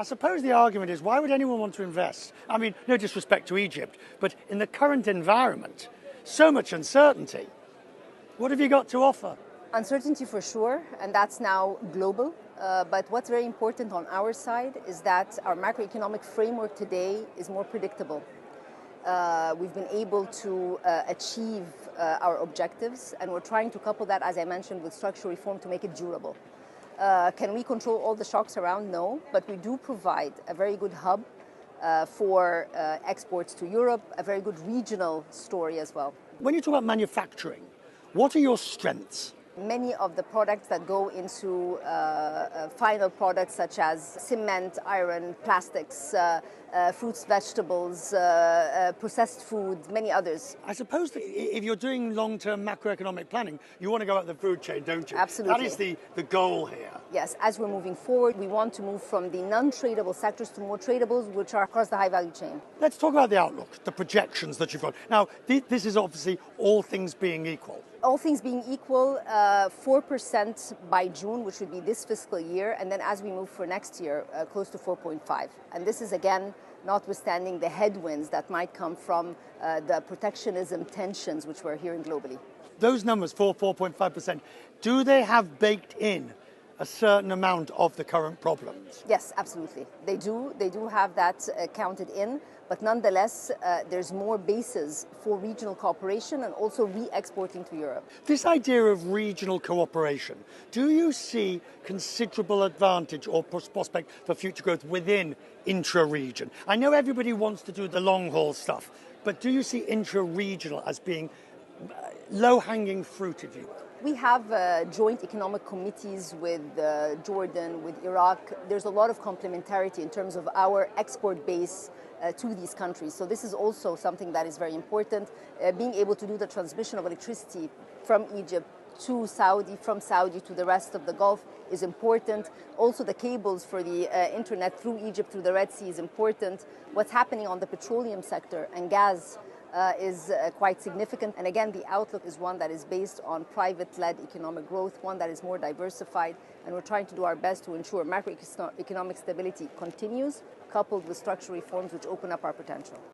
I suppose the argument is, why would anyone want to invest? I mean, no disrespect to Egypt, but in the current environment, so much uncertainty. What have you got to offer? Uncertainty for sure, and that's now global. But what's very important on our side is that our macroeconomic framework today is more predictable. We've been able to achieve our objectives, and we're trying to couple that, as I mentioned, with structural reform to make it durable. Can we control all the shocks around? No, but we do provide a very good hub for exports to Europe, a very good regional story as well. When you talk about manufacturing, what are your strengths? Many of the products that go into final products such as cement, iron, plastics, fruits, vegetables, processed food, many others. I suppose that if you're doing long-term macroeconomic planning, you want to go up the food chain, don't you? Absolutely. That is the goal here. Yes, as we're moving forward, we want to move from the non-tradable sectors to more tradables, which are across the high value chain. Let's talk about the outlook, the projections that you've got. Now, this is obviously all things being equal. All things being equal, 4% by June, which would be this fiscal year, and then as we move for next year, close to 4.5. And this is, again, notwithstanding the headwinds that might come from the protectionism tensions which we're hearing globally. Those numbers, 4.5%, do they have baked in a certain amount of the current problems? Yes, absolutely. They do. They do have that counted in, but nonetheless, there's more bases for regional cooperation and also re-exporting to Europe. This idea of regional cooperation, do you see considerable advantage or prospect for future growth within intra-region? I know everybody wants to do the long-haul stuff, but do you see intra-regional as being low-hanging fruit, if you will? We have joint economic committees with Jordan, with Iraq. There's a lot of complementarity in terms of our export base to these countries. So this is also something that is very important. Being able to do the transmission of electricity from Egypt to Saudi, from Saudi to the rest of the Gulf is important. Also the cables for the internet through Egypt, through the Red Sea is important. What's happening on the petroleum sector and gas is quite significant. And again, the outlook is one that is based on private-led economic growth, one that is more diversified, and we're trying to do our best to ensure macroeconomic stability continues, coupled with structural reforms which open up our potential.